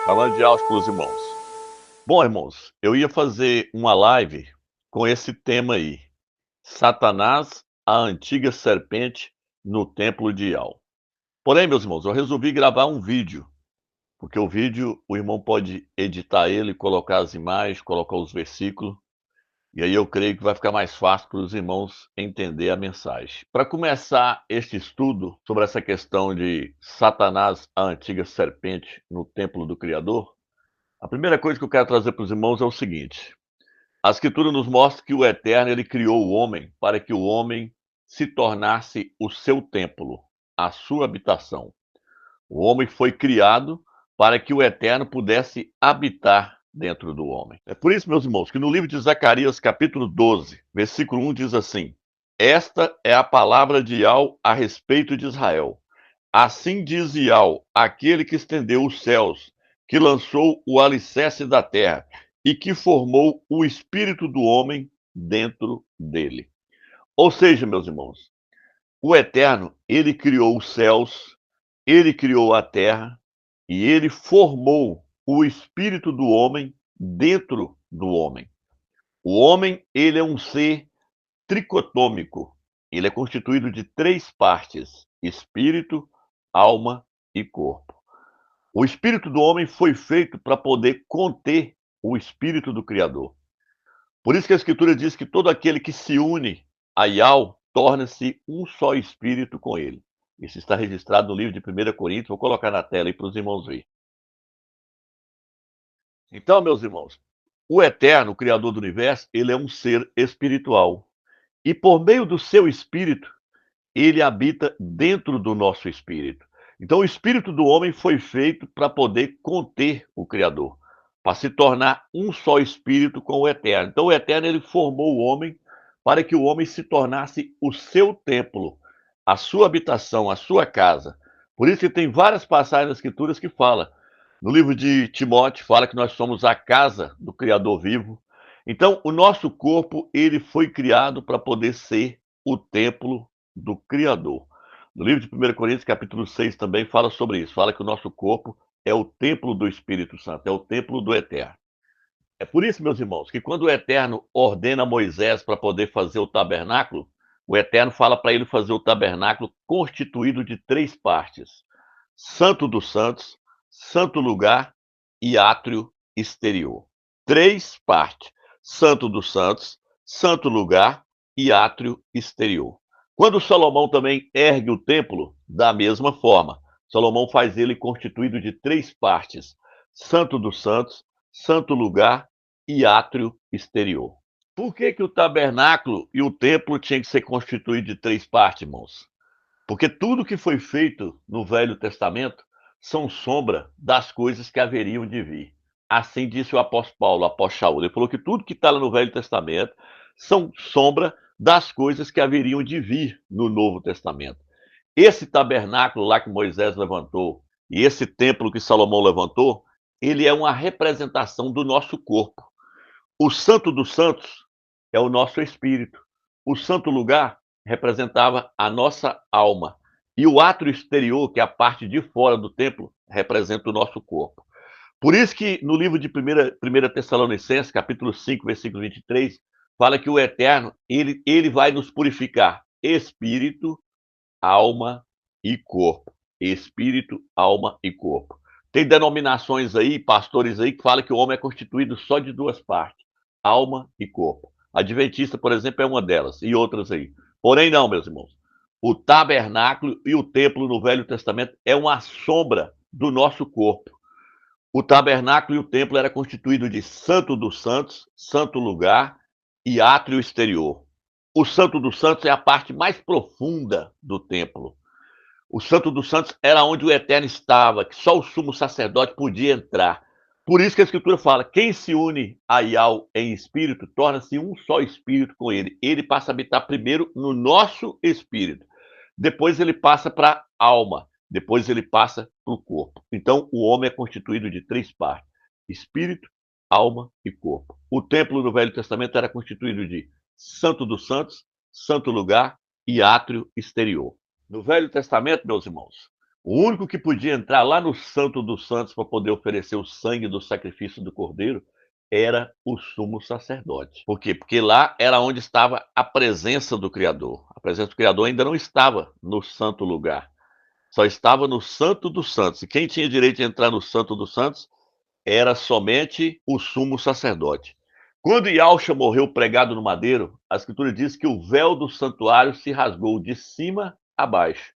Falando de aos para os irmãos. Bom, irmãos, eu ia fazer uma live com esse tema aí: Satanás, a antiga serpente no templo de Ial. Porém, meus irmãos, eu resolvi gravar um vídeo, porque o vídeo o irmão pode editar ele, colocar as imagens, colocar os versículos, e aí eu creio que vai ficar mais fácil para os irmãos entender a mensagem. Para começar este estudo sobre essa questão de Satanás, a antiga serpente no templo do Criador, a primeira coisa que eu quero trazer para os irmãos é o seguinte: a Escritura nos mostra que o Eterno ele criou o homem para que o homem se tornasse o seu templo, a sua habitação. O homem foi criado para que o Eterno pudesse habitar dentro do homem. É por isso, meus irmãos, que no livro de Zacarias, capítulo 12, versículo 1 diz assim: Esta é a palavra de Iau a respeito de Israel. Assim diz Iau, aquele que estendeu os céus, que lançou o alicerce da terra e que formou o espírito do homem dentro dele. Ou seja, meus irmãos, o Eterno, ele criou os céus, ele criou a terra e ele formou o espírito do homem dentro do homem. O homem, ele é um ser tricotômico. Ele é constituído de três partes: espírito, alma e corpo. O espírito do homem foi feito para poder conter o espírito do Criador. Por isso que a Escritura diz que todo aquele que se une a Iau torna-se um só espírito com ele. Isso está registrado no livro de 1 Coríntios. Vou colocar na tela aí para os irmãos verem. Então, meus irmãos, o Eterno, o Criador do Universo, ele é um ser espiritual. E por meio do seu espírito, ele habita dentro do nosso espírito. Então, o espírito do homem foi feito para poder conter o Criador, para se tornar um só espírito com o Eterno. Então, o Eterno ele formou o homem para que o homem se tornasse o seu templo, a sua habitação, a sua casa. Por isso que tem várias passagens nas Escrituras que fala. No livro de Timóteo fala que nós somos a casa do Criador vivo. Então, o nosso corpo ele foi criado para poder ser o templo do Criador. No livro de 1 Coríntios, capítulo 6, também fala sobre isso. Fala que o nosso corpo é o templo do Espírito Santo, é o templo do Eterno. É por isso, meus irmãos, que quando o Eterno ordena Moisés para poder fazer o tabernáculo, o Eterno fala para ele fazer o tabernáculo constituído de três partes: Santo dos Santos, Santo Lugar e Átrio Exterior. Três partes: Santo dos Santos, Santo Lugar e Átrio Exterior. Quando Salomão também ergue o templo, da mesma forma, Salomão faz ele constituído de três partes: Santo dos Santos, Santo Lugar e Átrio Exterior. Por que, que o tabernáculo e o templo tinham que ser constituídos de três partes, irmãos? Porque tudo que foi feito no Velho Testamento são sombra das coisas que haveriam de vir. Assim disse o apóstolo Paulo, o apóstolo Shaul. Ele falou que tudo que está lá no Velho Testamento são sombra das coisas que haveriam de vir no Novo Testamento. Esse tabernáculo lá que Moisés levantou e esse templo que Salomão levantou, ele é uma representação do nosso corpo. O Santo dos Santos é o nosso espírito. O Santo Lugar representava a nossa alma. E o átrio exterior, que é a parte de fora do templo, representa o nosso corpo. Por isso que no livro de 1 Tessalonicenses, capítulo 5, versículo 23, fala que o Eterno, ele vai nos purificar espírito, alma e corpo. Espírito, alma e corpo. Tem denominações aí, pastores aí, que falam que o homem é constituído só de duas partes: alma e corpo. A Adventista, por exemplo, é uma delas, e outras aí. Porém, não, meus irmãos. O tabernáculo e o templo no Velho Testamento é uma sombra do nosso corpo. O tabernáculo e o templo era constituído de Santo dos Santos, Santo Lugar e Átrio Exterior. O Santo dos Santos é a parte mais profunda do templo. O Santo dos Santos era onde o Eterno estava, que só o sumo sacerdote podia entrar. Por isso que a Escritura fala: quem se une a Iau em espírito torna-se um só espírito com ele. Ele passa a habitar primeiro no nosso espírito, depois ele passa para a alma, depois ele passa para o corpo. Então o homem é constituído de três partes: espírito, alma e corpo. O templo do Velho Testamento era constituído de Santo dos Santos, Santo Lugar e Átrio Exterior. No Velho Testamento, meus irmãos, O único que podia entrar lá no Santo dos Santos para poder oferecer o sangue do sacrifício do cordeiro era o sumo sacerdote. Por quê? Porque lá era onde estava a presença do Criador. A presença do Criador ainda não estava no santo lugar, só estava no Santo dos Santos. E quem tinha direito de entrar no Santo dos Santos era somente o sumo sacerdote. Quando Yahshua morreu pregado no madeiro, a Escritura diz que o véu do santuário se rasgou de cima a baixo.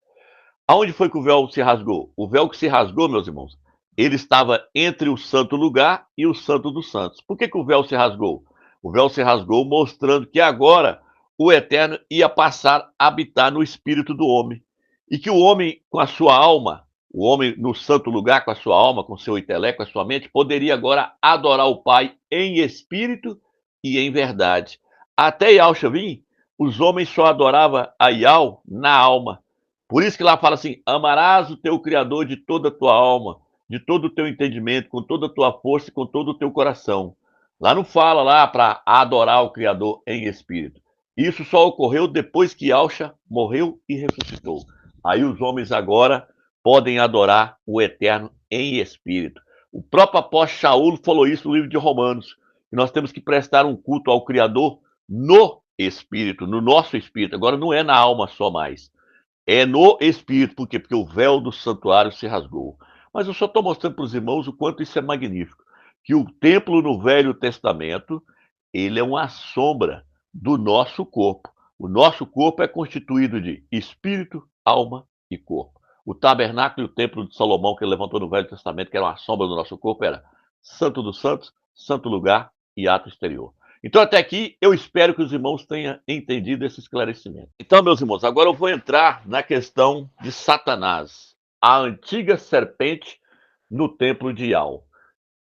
Aonde foi que o véu se rasgou? O véu que se rasgou, meus irmãos, ele estava entre o santo lugar e o santo dos santos. Por que o véu se rasgou? O véu se rasgou mostrando que agora o Eterno ia passar a habitar no espírito do homem. E que o homem, com a sua alma, o homem no santo lugar, com a sua alma, com o seu intelecto, com a sua mente, poderia agora adorar o Pai em espírito e em verdade. Até Yahshua vir, os homens só adoravam a Yahweh na alma. Por isso que lá fala assim: amarás o teu Criador de toda a tua alma, de todo o teu entendimento, com toda a tua força e com todo o teu coração. Lá não fala lá para adorar o Criador em espírito. Isso só ocorreu depois que Yahshua morreu e ressuscitou. Aí os homens agora podem adorar o Eterno em espírito. O próprio apóstolo Shaul falou isso no livro de Romanos, que nós temos que prestar um culto ao Criador no espírito, no nosso espírito. Agora não é na alma só mais. É no espírito. Por quê? Porque o véu do santuário se rasgou. Mas eu só estou mostrando para os irmãos o quanto isso é magnífico. Que o templo no Velho Testamento, ele é uma sombra do nosso corpo. O nosso corpo é constituído de espírito, alma e corpo. O tabernáculo e o templo de Salomão, que ele levantou no Velho Testamento, que era uma sombra do nosso corpo, era Santo dos Santos, Santo Lugar e ato exterior. Então, até aqui, eu espero que os irmãos tenham entendido esse esclarecimento. Então, meus irmãos, agora eu vou entrar na questão de Satanás, a antiga serpente no templo de Yahweh.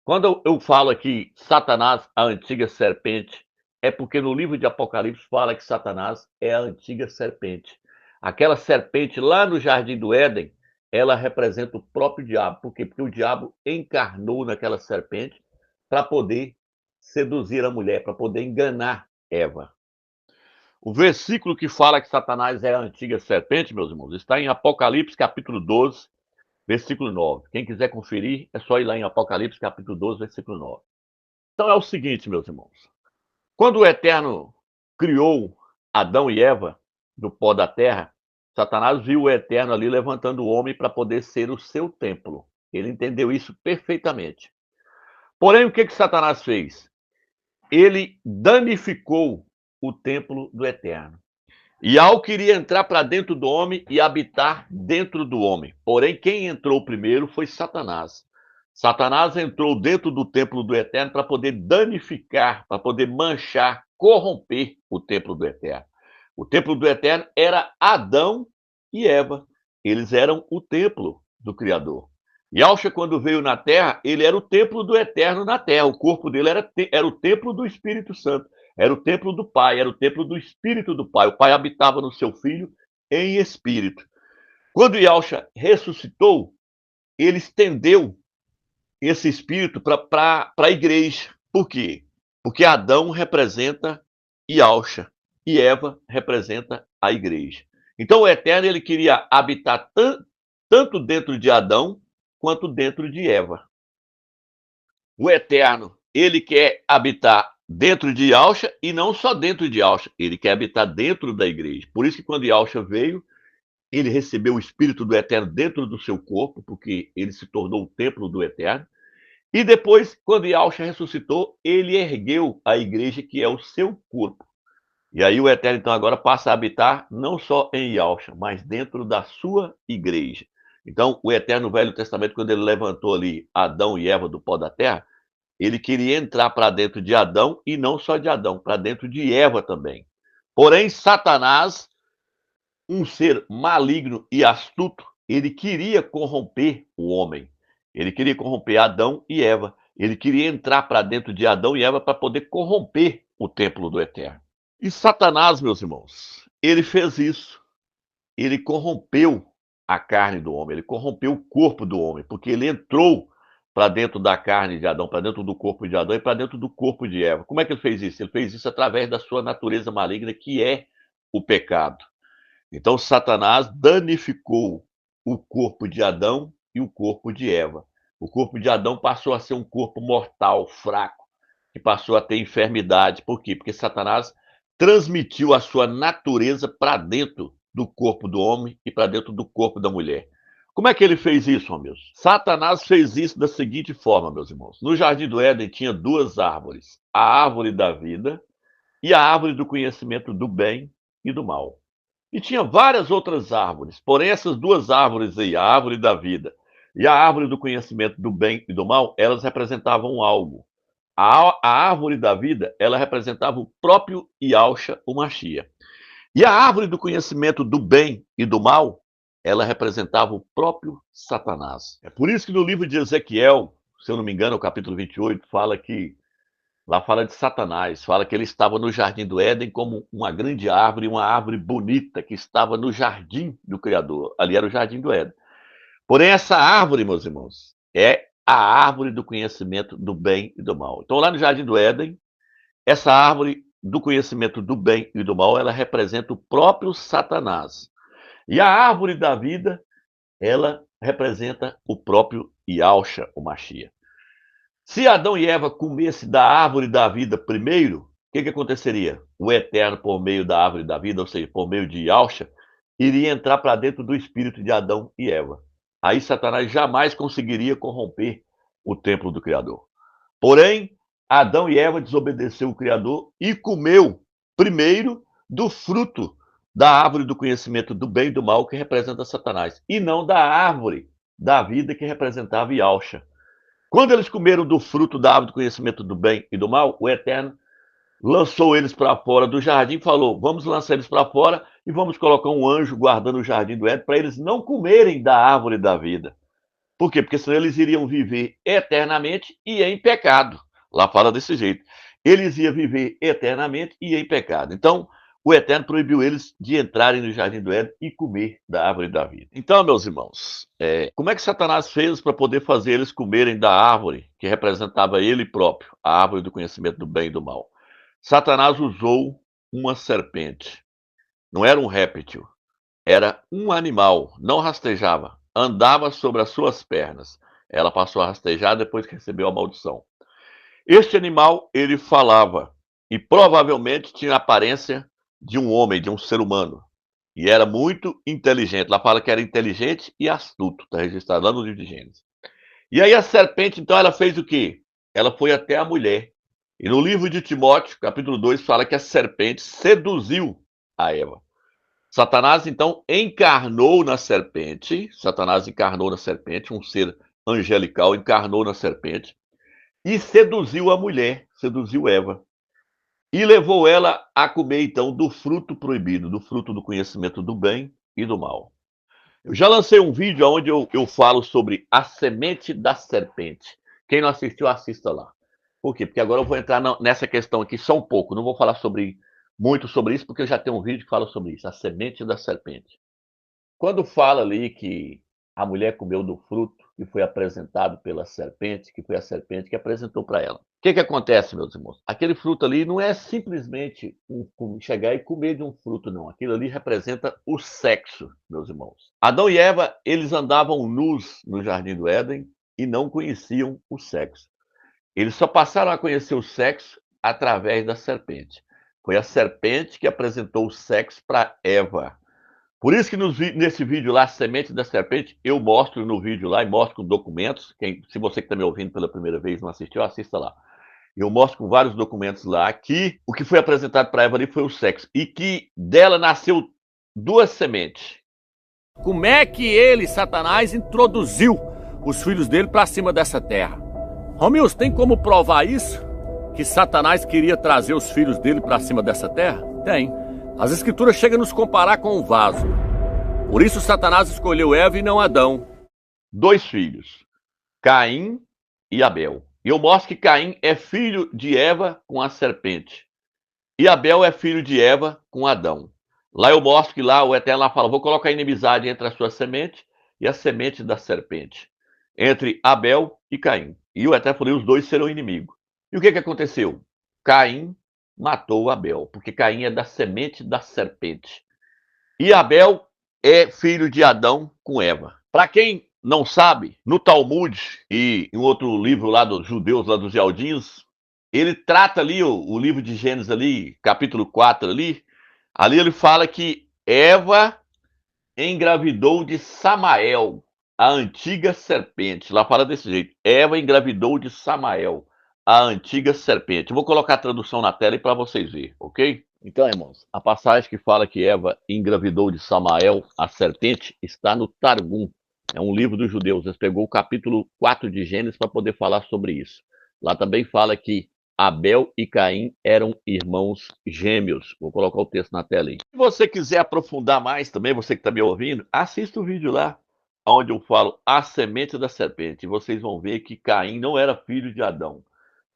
Quando eu falo aqui Satanás, a antiga serpente, é porque no livro de Apocalipse fala que Satanás é a antiga serpente. Aquela serpente lá no Jardim do Éden, ela representa o próprio diabo. Por quê? Porque o diabo encarnou naquela serpente para poder seduzir a mulher, para poder enganar Eva. O versículo que fala que Satanás é a antiga serpente, meus irmãos, está em Apocalipse capítulo 12, versículo 9. Quem quiser conferir, é só ir lá em Apocalipse capítulo 12, versículo 9. Então é o seguinte, meus irmãos. Quando o Eterno criou Adão e Eva do pó da terra, Satanás viu o Eterno ali levantando o homem para poder ser o seu templo. Ele entendeu isso perfeitamente. Porém, o que Satanás fez? Ele danificou o templo do Eterno. Yahweh queria entrar para dentro do homem e habitar dentro do homem. Porém, quem entrou primeiro foi Satanás. Satanás entrou dentro do templo do Eterno para poder danificar, para poder manchar, corromper o templo do Eterno. O templo do Eterno era Adão e Eva. Eles eram o templo do Criador. Yahshua, quando veio na terra, ele era o templo do Eterno na terra. O corpo dele era o templo do Espírito Santo. Era o templo do Pai, era o templo do Espírito do Pai. O Pai habitava no seu Filho em espírito. Quando Yahshua ressuscitou, ele estendeu esse espírito para a igreja. Por quê? Porque Adão representa Yahshua e Eva representa a igreja. Então o Eterno ele queria habitar tanto dentro de Adão quanto dentro de Eva. O Eterno, ele quer habitar dentro de Yahshua e não só dentro de Yahshua, ele quer habitar dentro da igreja. Por isso que quando Yahshua veio, ele recebeu o Espírito do Eterno dentro do seu corpo, porque ele se tornou o templo do Eterno. E depois, quando Yahshua ressuscitou, ele ergueu a igreja, que é o seu corpo. E aí o Eterno, então, agora passa a habitar não só em Yahshua, mas dentro da sua igreja. Então, o Eterno no Velho Testamento, quando ele levantou ali Adão e Eva do pó da terra, ele queria entrar para dentro de Adão e não só de Adão, para dentro de Eva também. Porém, Satanás, um ser maligno e astuto, ele queria corromper o homem. Ele queria corromper Adão e Eva. Ele queria entrar para dentro de Adão e Eva para poder corromper o templo do Eterno. E Satanás, meus irmãos, ele fez isso. Ele corrompeu a carne do homem, ele corrompeu o corpo do homem, porque ele entrou para dentro da carne de Adão, para dentro do corpo de Adão e para dentro do corpo de Eva. Como é que ele fez isso? Ele fez isso através da sua natureza maligna, que é o pecado. Então, Satanás danificou o corpo de Adão e o corpo de Eva. O corpo de Adão passou a ser um corpo mortal, fraco, que passou a ter enfermidade. Por quê? Porque Satanás transmitiu a sua natureza para dentro do corpo do homem e para dentro do corpo da mulher. Como é que ele fez isso, meus? Satanás fez isso da seguinte forma, meus irmãos. No Jardim do Éden tinha duas árvores: a árvore da vida e a árvore do conhecimento do bem e do mal. E tinha várias outras árvores, porém essas duas árvores aí, a árvore da vida e a árvore do conhecimento do bem e do mal, elas representavam algo. A árvore da vida, ela representava o próprio Yahshua, o Mashiach. E a árvore do conhecimento do bem e do mal, ela representava o próprio Satanás. É por isso que no livro de Ezequiel, se eu não me engano, o capítulo 28, fala que lá fala de Satanás, fala que ele estava no jardim do Éden como uma grande árvore, uma árvore bonita que estava no jardim do Criador. Ali era o jardim do Éden. Porém, essa árvore, meus irmãos, é a árvore do conhecimento do bem e do mal. Então, lá no jardim do Éden, essa árvore do conhecimento do bem e do mal, ela representa o próprio Satanás. E a árvore da vida, ela representa o próprio Yahshua, o Mashiach. Se Adão e Eva comessem da árvore da vida primeiro, o que aconteceria? O Eterno, por meio da árvore da vida, ou seja, por meio de Yahshua, iria entrar para dentro do espírito de Adão e Eva. Aí Satanás jamais conseguiria corromper o templo do Criador. Porém, Adão e Eva desobedeceu o Criador e comeu primeiro do fruto da árvore do conhecimento do bem e do mal, que representa Satanás, e não da árvore da vida, que representava Yahshua. Quando eles comeram do fruto da árvore do conhecimento do bem e do mal, o Eterno lançou eles para fora do jardim e falou: vamos lançar eles para fora e vamos colocar um anjo guardando o jardim do Éden para eles não comerem da árvore da vida. Por quê? Porque senão eles iriam viver eternamente e em pecado. Lá fala desse jeito. Eles iam viver eternamente e em pecado. Então, o Eterno proibiu eles de entrarem no jardim do Éden e comer da árvore da vida. Então, meus irmãos, como é que Satanás fez para poder fazer eles comerem da árvore que representava ele próprio, a árvore do conhecimento do bem e do mal? Satanás usou uma serpente. Não era um réptil, era um animal, não rastejava, andava sobre as suas pernas. Ela passou a rastejar depois que recebeu a maldição. Este animal, ele falava e provavelmente tinha a aparência de um homem, de um ser humano. E era muito inteligente. Lá fala que era inteligente e astuto. Está registrado lá no livro de Gênesis. E aí a serpente, então, ela fez o quê? Ela foi até a mulher. E no livro de Timóteo, capítulo 2, fala que a serpente seduziu a Eva. Satanás, então, encarnou na serpente. Satanás encarnou na serpente, um ser angelical encarnou na serpente e seduziu a mulher, seduziu Eva. E levou ela a comer, então, do fruto proibido, do fruto do conhecimento do bem e do mal. Eu já lancei um vídeo onde eu falo sobre a semente da serpente. Quem não assistiu, assista lá. Por quê? Porque agora eu vou entrar nessa questão aqui só um pouco. Não vou falar muito sobre isso, porque eu já tenho um vídeo que fala sobre isso, a semente da serpente. Quando fala ali que a mulher comeu do fruto que foi apresentado pela serpente, que foi a serpente que apresentou para ela. O que acontece, meus irmãos? Aquele fruto ali não é simplesmente chegar e comer de um fruto, não. Aquilo ali representa o sexo, meus irmãos. Adão e Eva, eles andavam nus no Jardim do Éden e não conheciam o sexo. Eles só passaram a conhecer o sexo através da serpente. Foi a serpente que apresentou o sexo para Eva. Por isso que nesse vídeo lá, Semente da Serpente, eu mostro no vídeo lá e mostro com documentos. Se você que está me ouvindo pela primeira vez não assistiu, assista lá. Eu mostro com vários documentos lá que o que foi apresentado para Eva ali foi o sexo. E que dela nasceu duas sementes. Como é que ele, Satanás, introduziu os filhos dele para cima dessa terra? Romilson, tem como provar isso? Que Satanás queria trazer os filhos dele para cima dessa terra? Tem. As escrituras chegam a nos comparar com um vaso. Por isso Satanás escolheu Eva e não Adão. Dois filhos, Caim e Abel. E eu mostro que Caim é filho de Eva com a serpente. E Abel é filho de Eva com Adão. Lá eu mostro que lá o Eterno lá fala: vou colocar inimizade entre a sua semente e a semente da serpente. Entre Abel e Caim. E o Eterno falou: os dois serão inimigos. E o que aconteceu? Caim matou Abel, porque Caim é da semente da serpente. E Abel é filho de Adão com Eva. Para quem não sabe, no Talmud e em outro livro lá dos judeus, lá dos Jaldins, ele trata ali, o livro de Gênesis ali, capítulo 4 ali ele fala que Eva engravidou de Samael, a antiga serpente. Lá fala desse jeito, Eva engravidou de Samael, a antiga serpente. Eu vou colocar a tradução na tela para vocês verem, ok? Então, irmãos, a passagem que fala que Eva engravidou de Samael, a serpente, está no Targum. É um livro dos judeus. Eles pegou o capítulo 4 de Gênesis para poder falar sobre isso. Lá também fala que Abel e Caim eram irmãos gêmeos. Vou colocar o texto na tela aí. Se você quiser aprofundar mais também, você que está me ouvindo, assista o vídeo lá, onde eu falo a semente da serpente. E vocês vão ver que Caim não era filho de Adão.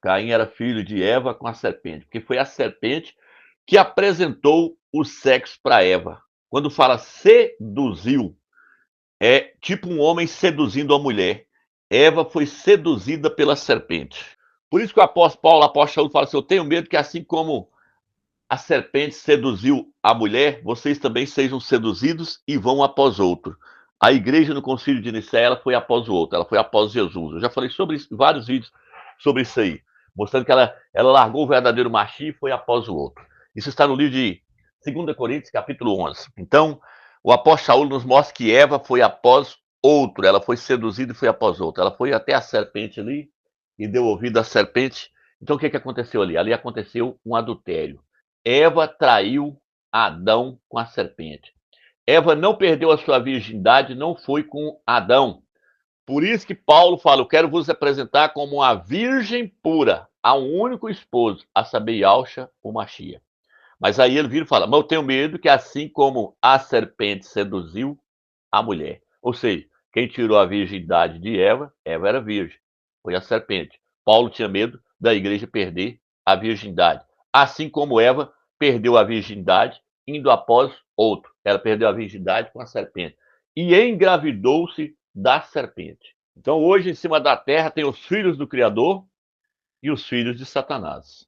Caim era filho de Eva com a serpente, porque foi a serpente que apresentou o sexo para Eva. Quando fala seduziu, é tipo um homem seduzindo a mulher. Eva foi seduzida pela serpente. Por isso que o apóstolo Paulo, apóstolo, fala assim: eu tenho medo que assim como a serpente seduziu a mulher, vocês também sejam seduzidos e vão após outro. A igreja no concílio de Nicéia, ela foi após o outro, ela foi após Jesus. Eu já falei sobre isso, vários vídeos sobre isso aí, mostrando que ela largou o verdadeiro Machia e foi após o outro. Isso está no livro de 2 Coríntios, capítulo 11. Então, o apóstolo Saulo nos mostra que Eva foi após outro, ela foi seduzida e foi após outro. Ela foi até a serpente ali e deu ouvido à serpente. Então, o que aconteceu ali? Ali aconteceu um adultério. Eva traiu Adão com a serpente. Eva não perdeu a sua virgindade, não foi com Adão. Por isso que Paulo fala: eu quero vos apresentar como uma virgem pura, a um único esposo, a saber, Yahshua, o Machia. Mas aí ele vira e fala: mas eu tenho medo que assim como a serpente seduziu a mulher. Ou seja, quem tirou a virgindade de Eva, Eva era virgem, foi a serpente. Paulo tinha medo da igreja perder a virgindade. Assim como Eva perdeu a virgindade indo após outro. Ela perdeu a virgindade com a serpente. E engravidou-se da serpente. Então hoje em cima da terra tem os filhos do Criador e os filhos de Satanás.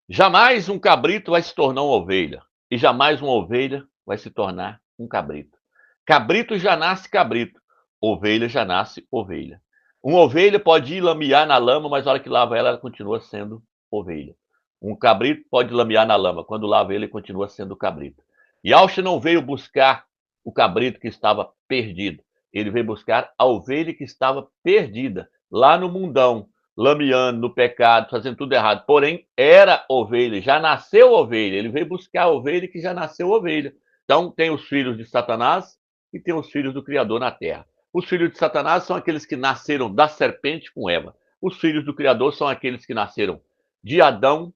Jamais um cabrito vai se tornar uma ovelha. E jamais uma ovelha vai se tornar um cabrito. Cabrito já nasce cabrito. Ovelha já nasce ovelha. Uma ovelha pode ir lamear na lama, mas na hora que lava ela, ela continua sendo ovelha. Um cabrito pode lamear na lama. Quando lava ele continua sendo cabrito. Yahshua não veio buscar o cabrito que estava perdido. Ele veio buscar a ovelha que estava perdida, lá no mundão, lameando no pecado, fazendo tudo errado. Porém, era ovelha, já nasceu ovelha. Ele veio buscar a ovelha que já nasceu ovelha. Então, tem os filhos de Satanás e tem os filhos do Criador na terra. Os filhos de Satanás são aqueles que nasceram da serpente com Eva. Os filhos do Criador são aqueles que nasceram de Adão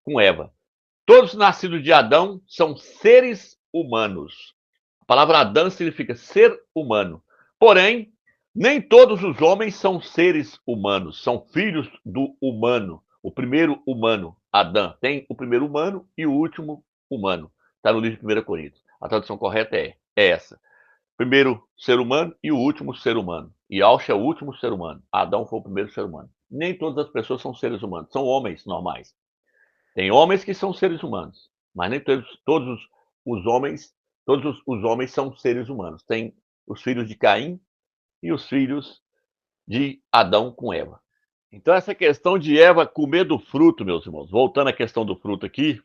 com Eva. Todos nascidos de Adão são seres humanos. A palavra Adão significa ser humano. Porém, nem todos os homens são seres humanos, são filhos do humano. O primeiro humano, Adão, tem o primeiro humano e o último humano. Está no livro de 1 Coríntios. A tradução correta é essa. Primeiro ser humano e o último ser humano. E Yahshua é o último ser humano. Adão foi o primeiro ser humano. Nem todas as pessoas são seres humanos, são homens normais. Tem homens que são seres humanos, mas nem todos os homens são seres humanos. Tem os filhos de Caim e os filhos de Adão com Eva. Então essa questão de Eva comer do fruto, meus irmãos, voltando à questão do fruto aqui,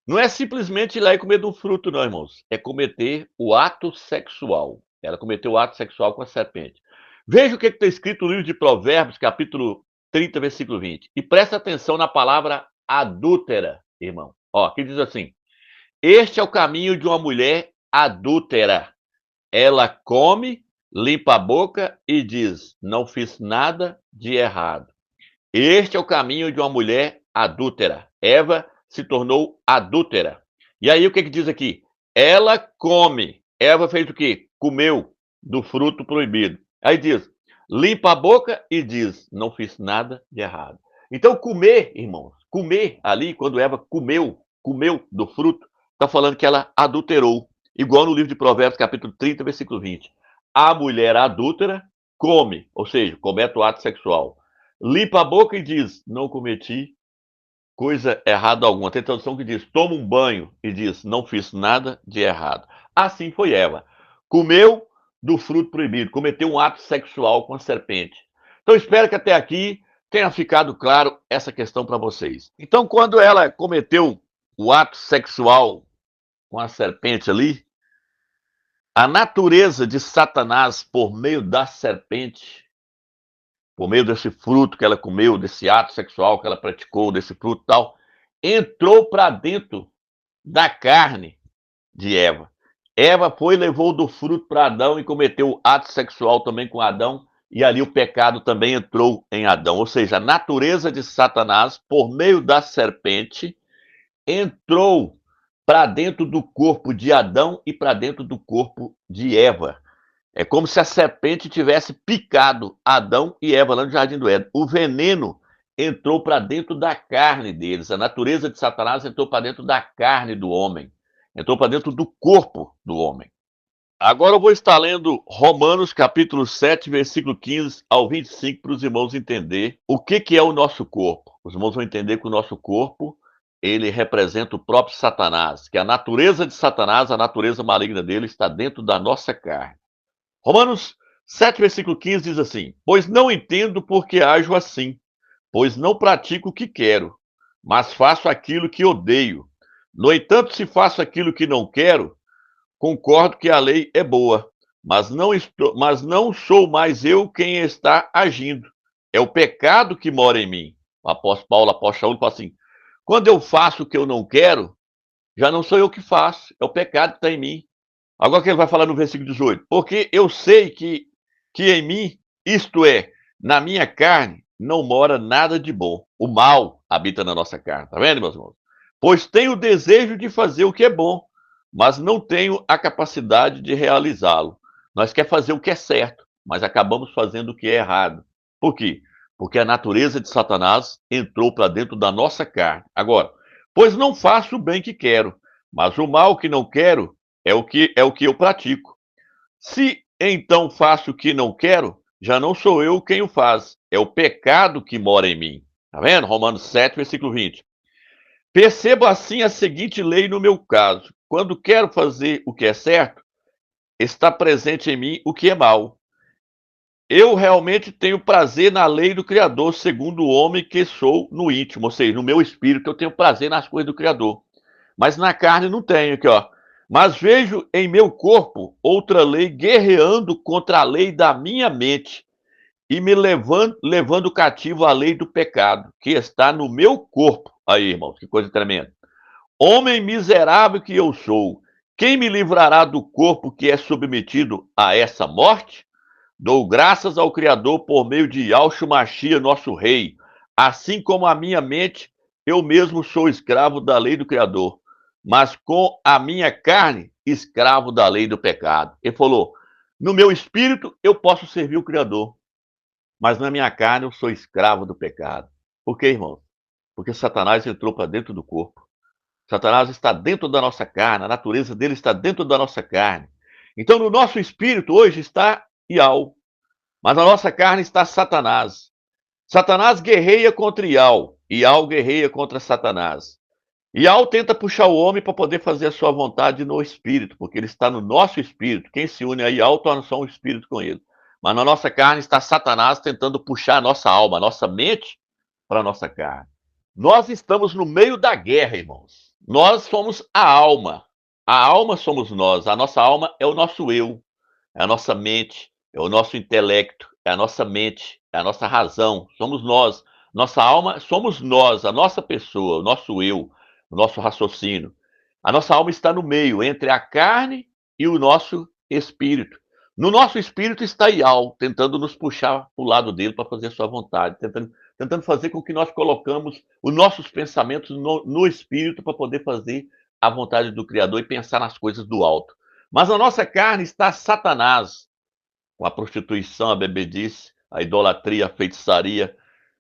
não é simplesmente ir lá e comer do fruto, não, irmãos. É cometer o ato sexual. Ela cometeu o ato sexual com a serpente. Veja o que está escrito no livro de Provérbios, capítulo 30, versículo 20. E presta atenção na palavra adúltera, irmão. Ó, aqui diz assim: este é o caminho de uma mulher adúltera. Ela come, limpa a boca e diz: não fiz nada de errado. Este é o caminho de uma mulher adúltera. Eva se tornou adúltera. E aí o que diz aqui? Ela come. Eva fez o quê? Comeu do fruto proibido. Aí diz: limpa a boca e diz: não fiz nada de errado. Então comer, irmãos, comer ali, quando Eva comeu do fruto, está falando que ela adulterou. Igual no livro de Provérbios, capítulo 30, versículo 20. A mulher adúltera come, ou seja, comete o ato sexual. Limpa a boca e diz: não cometi coisa errada alguma. Tem tradução que diz: toma um banho e diz: não fiz nada de errado. assim foi Eva. Comeu do fruto proibido, cometeu um ato sexual com a serpente. Então, espero que até aqui tenha ficado claro essa questão para vocês. Então, quando ela cometeu o ato sexual com a serpente ali, a natureza de Satanás, por meio da serpente, por meio desse fruto que ela comeu, desse ato sexual que ela praticou, desse fruto e tal, entrou para dentro da carne de Eva. Eva foi e levou do fruto para Adão e cometeu ato sexual também com Adão, e ali o pecado também entrou em Adão. Ou seja, a natureza de Satanás, por meio da serpente, entrou para dentro do corpo de Adão e para dentro do corpo de Eva. É como se a serpente tivesse picado Adão e Eva lá no Jardim do Éden. O veneno entrou para dentro da carne deles. A natureza de Satanás entrou para dentro da carne do homem. Entrou para dentro do corpo do homem. Agora eu vou estar lendo Romanos capítulo 7, versículo 15 ao 25 para os irmãos entender o que é o nosso corpo. Os irmãos vão entender que o nosso corpo, ele representa o próprio Satanás, que a natureza de Satanás, a natureza maligna dele, está dentro da nossa carne. Romanos 7, versículo 15 diz assim: Pois não entendo por que ajo assim, pois não pratico o que quero, mas faço aquilo que odeio. No entanto, se faço aquilo que não quero, concordo que a lei é boa, mas não sou mais eu quem está agindo. É o pecado que mora em mim. O apóstolo Paulo fala assim: quando eu faço o que eu não quero, já não sou eu que faço, é o pecado que está em mim. Agora que ele vai falar no versículo 18: Porque eu sei que em mim, isto é, na minha carne, não mora nada de bom. O mal habita na nossa carne. Tá vendo, meus irmãos? Pois tenho o desejo de fazer o que é bom, mas não tenho a capacidade de realizá-lo. Nós queremos fazer o que é certo, mas acabamos fazendo o que é errado. Por quê? Porque a natureza de Satanás entrou para dentro da nossa carne. Agora, pois não faço o bem que quero, mas o mal que não quero é o que eu pratico. Se então faço o que não quero, já não sou eu quem o faz, é o pecado que mora em mim. Tá vendo? Romanos 7, versículo 20. Percebo assim a seguinte lei no meu caso: quando quero fazer o que é certo, está presente em mim o que é mal. Eu realmente tenho prazer na lei do Criador, segundo o homem que sou no íntimo, ou seja, no meu espírito eu tenho prazer nas coisas do Criador. Mas na carne não tenho, aqui ó. Mas vejo em meu corpo outra lei guerreando contra a lei da minha mente e me levando cativo à lei do pecado, que está no meu corpo. Aí, irmãos, que coisa tremenda. Homem miserável que eu sou, quem me livrará do corpo que é submetido a essa morte? Dou graças ao Criador por meio de Yahshua Mashiach, nosso Rei. Assim como a minha mente, eu mesmo sou escravo da lei do Criador, mas com a minha carne, escravo da lei do pecado. Ele falou: no meu espírito eu posso servir o Criador, mas na minha carne eu sou escravo do pecado. Por quê, irmão? Porque Satanás entrou para dentro do corpo. Satanás está dentro da nossa carne, a natureza dele está dentro da nossa carne. Então, no nosso espírito hoje está Ial, mas na nossa carne está Satanás. Satanás guerreia contra Ial, Ial guerreia contra Satanás. Ial tenta puxar o homem para poder fazer a sua vontade no espírito, porque ele está no nosso espírito. Quem se une a Ial torna só um espírito com ele. Mas na nossa carne está Satanás tentando puxar a nossa alma, a nossa mente, para a nossa carne. Nós estamos no meio da guerra, irmãos. Nós somos a alma. A alma somos nós. A nossa alma é o nosso eu, é a nossa mente, é o nosso intelecto, é a nossa mente, é a nossa razão. Somos nós. Nossa alma somos nós, a nossa pessoa, o nosso eu, o nosso raciocínio. A nossa alma está no meio, entre a carne e o nosso espírito. No nosso espírito está Ial, tentando nos puxar para o lado dele para fazer a sua vontade, tentando fazer com que nós colocamos os nossos pensamentos no espírito para poder fazer a vontade do Criador e pensar nas coisas do alto. Mas na nossa carne está Satanás, com a prostituição, a bebedice, a idolatria, a feitiçaria,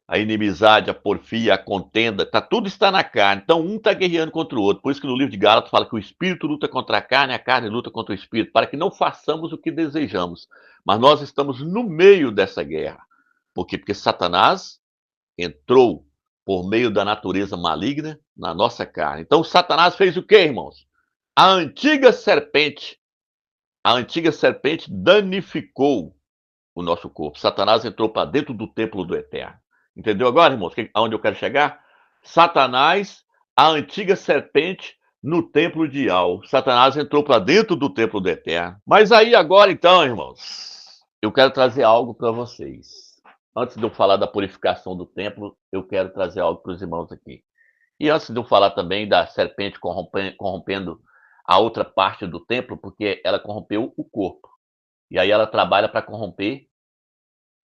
a inimizade, a porfia, a contenda, tudo está na carne. Então um está guerreando contra o outro. Por isso que no livro de Gálatas fala que o espírito luta contra a carne luta contra o espírito, para que não façamos o que desejamos. Mas nós estamos no meio dessa guerra. Por quê? Porque Satanás entrou por meio da natureza maligna na nossa carne. Então Satanás fez o quê, irmãos? A antiga serpente a antiga serpente danificou o nosso corpo. Satanás entrou para dentro do templo do Eterno. Entendeu agora, irmãos, aonde eu quero chegar? Satanás, a antiga serpente, no templo de Ial. Satanás entrou para dentro do templo do Eterno. Mas aí agora, então, irmãos, eu quero trazer algo para vocês. Antes de eu falar da purificação do templo, eu quero trazer algo para os irmãos aqui. E antes de eu falar também da serpente corrompendo a outra parte do templo, porque ela corrompeu o corpo. E aí ela trabalha para corromper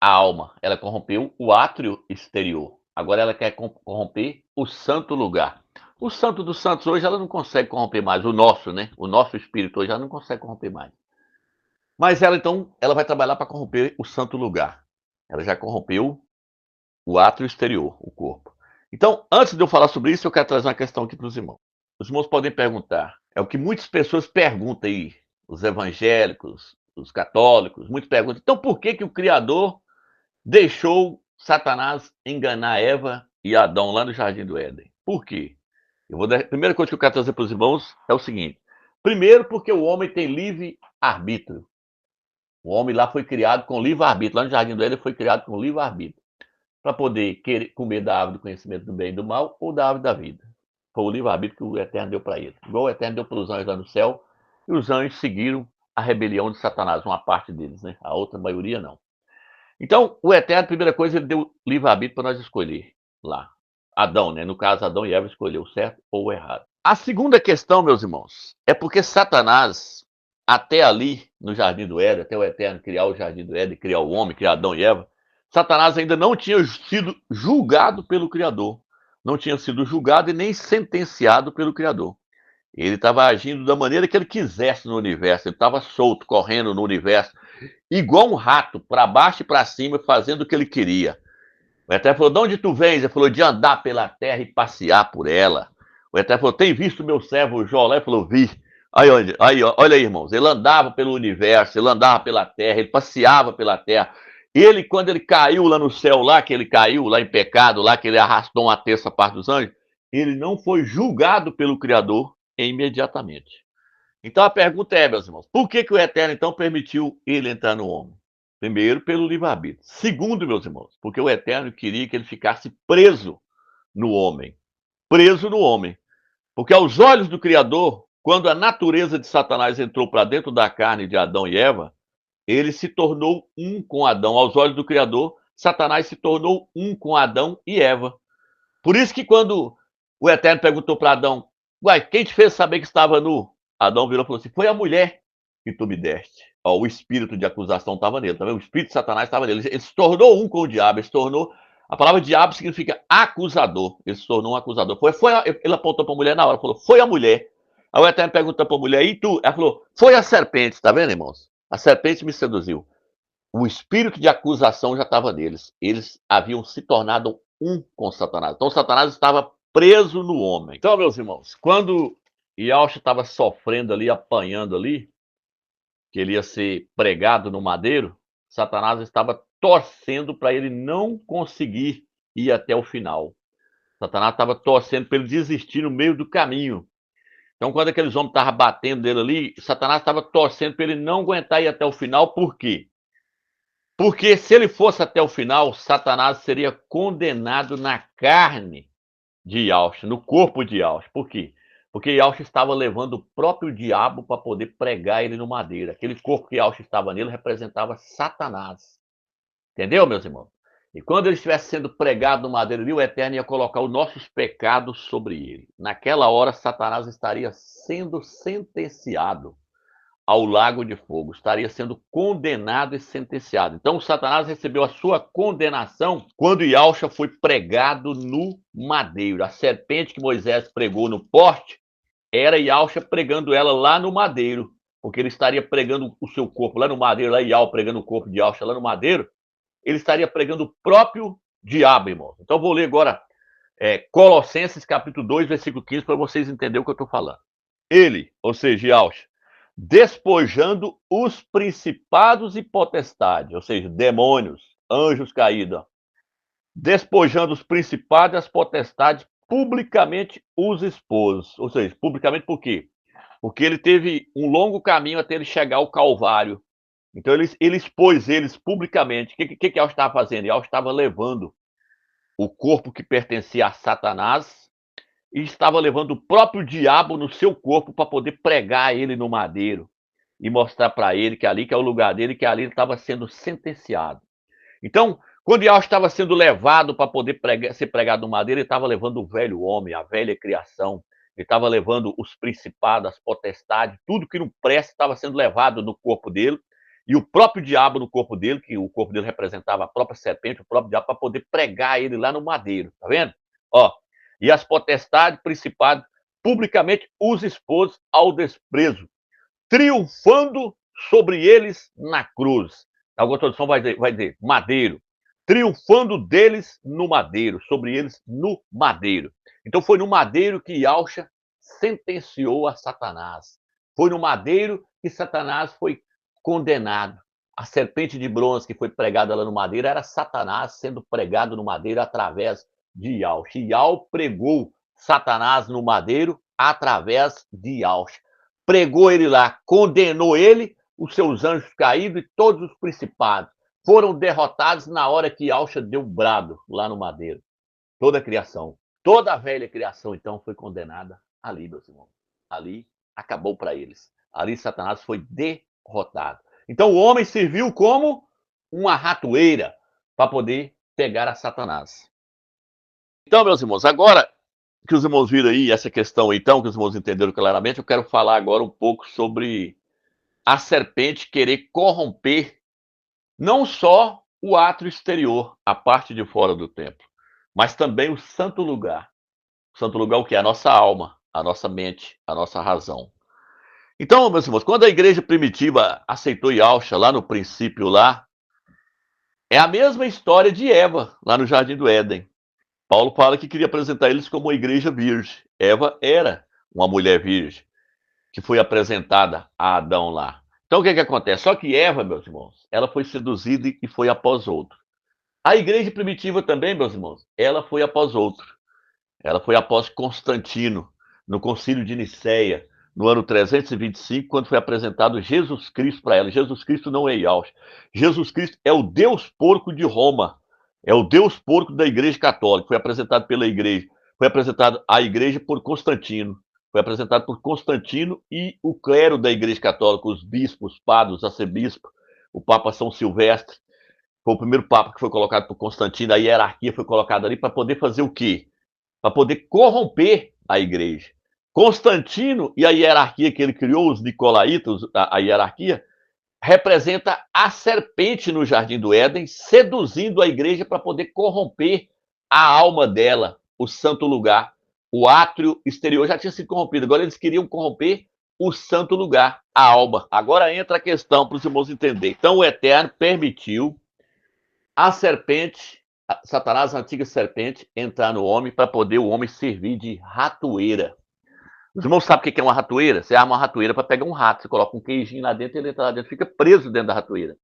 a alma. Ela corrompeu o átrio exterior. Agora ela quer corromper o santo lugar. O santo dos santos hoje ela não consegue corromper mais. O nosso, né? O nosso espírito hoje ela não consegue corromper mais. Mas ela então, ela vai trabalhar para corromper o santo lugar. Ela já corrompeu o átrio exterior, o corpo. Então, antes de eu falar sobre isso, eu quero trazer uma questão aqui para os irmãos. Os irmãos podem perguntar. É o que muitas pessoas perguntam aí. Os evangélicos, os católicos, muitos perguntam. Então, por que que o Criador deixou Satanás enganar Eva e Adão lá no Jardim do Éden? Por quê? A primeira coisa que eu quero trazer para os irmãos é o seguinte. Primeiro, porque o homem tem livre arbítrio. O homem lá foi criado com livre arbítrio. Lá no Jardim do Éden foi criado com livre arbítrio. Para poder comer da árvore do conhecimento do bem e do mal ou da árvore da vida. Foi o livre-arbítrio que o Eterno deu para ele. Igual o Eterno deu para os anjos lá no céu, e os anjos seguiram a rebelião de Satanás, uma parte deles, né? A outra maioria não. Então, o Eterno, a primeira coisa, ele deu livre-arbítrio para nós escolher lá. Adão, né? No caso, Adão e Eva escolheu o certo ou o errado. A segunda questão, meus irmãos, é porque Satanás, até ali, no Jardim do Éden, até o Eterno criar o Jardim do Éden, criar o homem, criar Adão e Eva, Satanás ainda não tinha sido julgado pelo Criador. Não tinha sido julgado e nem sentenciado pelo Criador. Ele estava agindo da maneira que ele quisesse no universo. Ele estava solto, correndo no universo, igual um rato, para baixo e para cima, fazendo o que ele queria. O Eterno falou, de onde tu vens? Ele falou, de andar pela terra e passear por ela. O Eterno falou, tem visto meu servo Jó lá? Ele falou, vi. Olha aí, irmãos, ele andava pelo universo, ele andava pela terra, ele passeava pela terra. Ele, quando ele caiu lá no céu, lá, que ele caiu lá em pecado, lá que ele arrastou uma terça parte dos anjos, ele não foi julgado pelo Criador imediatamente. Então a pergunta é, meus irmãos, por que que o Eterno então permitiu ele entrar no homem? Primeiro, pelo livre-arbítrio. Segundo, meus irmãos, porque o Eterno queria que ele ficasse preso no homem. Preso no homem. Porque aos olhos do Criador, quando a natureza de Satanás entrou para dentro da carne de Adão e Eva, ele se tornou um com Adão. Aos olhos do Criador, Satanás se tornou um com Adão e Eva. Por isso que quando o Eterno perguntou para Adão, uai, quem te fez saber que estava nu? Adão virou e falou assim, foi a mulher que tu me deste. Ó, o espírito de acusação estava nele, tá vendo? O espírito de Satanás estava nele. Ele se tornou um com o diabo, ele se tornou... A palavra diabo significa acusador. Ele se tornou um acusador. Ele apontou para a mulher na hora, falou, foi a mulher. Aí o Eterno perguntou para a mulher, e tu? Ela falou, foi a serpente, tá vendo, irmãos? A serpente me seduziu. O espírito de acusação já estava neles. Eles haviam se tornado um com Satanás. Então Satanás estava preso no homem. Então, meus irmãos, quando Yahushua estava sofrendo ali, apanhando ali, que ele ia ser pregado no madeiro, Satanás estava torcendo para ele não conseguir ir até o final. Satanás estava torcendo para ele desistir no meio do caminho. Então, quando aqueles homens estavam batendo nele ali, Satanás estava torcendo para ele não aguentar ir até o final. Por quê? Porque se ele fosse até o final, Satanás seria condenado na carne de Yahushua, no corpo de Yahushua. Por quê? Porque Yahushua estava levando o próprio diabo para poder pregar ele no madeiro. Aquele corpo que Yahushua estava nele representava Satanás. Entendeu, meus irmãos? E quando ele estivesse sendo pregado no madeiro ali, o Eterno ia colocar os nossos pecados sobre ele. Naquela hora, Satanás estaria sendo sentenciado ao lago de fogo, estaria sendo condenado e sentenciado. Então, Satanás recebeu a sua condenação quando Yahushua foi pregado no madeiro. A serpente que Moisés pregou no poste era Yahushua pregando ela lá no madeiro, porque ele estaria pregando o seu corpo lá no madeiro, lá Yahushua pregando o corpo de Yahushua lá no madeiro, ele estaria pregando o próprio diabo, irmão. Então, vou ler agora Colossenses capítulo 2, versículo 15, para vocês entenderem o que eu estou falando. Ele, ou seja, Yahushua, despojando os principados e potestades, ou seja, demônios, anjos caídos, despojando os principados e as potestades, publicamente os expôs. Ou seja, publicamente por quê? porque ele teve um longo caminho até ele chegar ao Calvário. Então ele expôs eles publicamente. O que Yahweh estava fazendo? Yahweh estava levando o corpo que pertencia a Satanás e estava levando o próprio diabo no seu corpo para poder pregar ele no madeiro e mostrar para ele que ali que é o lugar dele, que ali ele estava sendo sentenciado. Então, quando Yahweh estava sendo levado para poder ser pregado no madeiro, ele estava levando o velho homem, a velha criação, ele estava levando os principados, as potestades, tudo que não presta estava sendo levado no corpo dele, e o próprio diabo no corpo dele, que o corpo dele representava a própria serpente, o próprio diabo, para poder pregar ele lá no madeiro, tá vendo? Ó, e as potestades, principados, publicamente os expôs ao desprezo, triunfando sobre eles na cruz. Alguma tradução vai dizer madeiro. Triunfando deles no madeiro, sobre eles no madeiro. Então foi no madeiro que Yahshua sentenciou a Satanás. Foi no madeiro que Satanás foi condenado. A serpente de bronze que foi pregada lá no madeiro era Satanás sendo pregado no madeiro através de Yahshua. Yahshua pregou Satanás no madeiro através de Yahshua. Pregou ele lá, condenou ele, os seus anjos caídos e todos os principados foram derrotados na hora que Yahshua deu o brado lá no madeiro. Toda a criação, toda a velha criação, então, foi condenada ali, meus irmãos. Ali acabou para eles. Ali Satanás foi derrotado. Então o homem serviu como uma ratoeira para poder pegar a Satanás. Então, meus irmãos, agora que os irmãos viram aí essa questão, então, que os irmãos entenderam claramente, eu quero falar agora um pouco sobre a serpente querer corromper não só o átrio exterior, a parte de fora do templo, mas também o santo lugar. O santo lugar, o que é? A nossa alma, a nossa mente, a nossa razão. Então, meus irmãos, quando a igreja primitiva aceitou Yahshua lá no princípio lá, é a mesma história de Eva, lá no Jardim do Éden. Paulo fala que queria apresentar eles como uma igreja virgem. Eva era uma mulher virgem que foi apresentada a Adão lá. Então o que acontece? Só que Eva, meus irmãos, ela foi seduzida e foi após outro. A igreja primitiva também, meus irmãos, ela foi após outro. Ela foi após Constantino, no concílio de Nicéia, no ano 325, quando foi apresentado Jesus Cristo para ela. Jesus Cristo não é Yahshua. Jesus Cristo é o Deus porco de Roma. É o Deus porco da igreja católica. Foi apresentado pela igreja. Foi apresentado à igreja por Constantino. Foi apresentado por Constantino e o clero da igreja católica, os bispos, padres, arcebispos, o Papa São Silvestre. Foi o primeiro papa que foi colocado por Constantino. A hierarquia foi colocada ali para poder fazer o quê? Para poder corromper a igreja. Constantino e a hierarquia que ele criou, os nicolaítas, a hierarquia, representa a serpente no Jardim do Éden, seduzindo a igreja para poder corromper a alma dela, o santo lugar. O átrio exterior já tinha sido corrompido, agora eles queriam corromper o santo lugar, a alma. Agora entra a questão para os irmãos entenderem. Então o Eterno permitiu a serpente, Satanás, a antiga serpente, entrar no homem para poder o homem servir de ratoeira. Os irmãos sabem o que é uma ratoeira? Você arma uma ratoeira para pegar um rato, você coloca um queijinho lá dentro e ele entra lá dentro, fica preso dentro da ratoeira.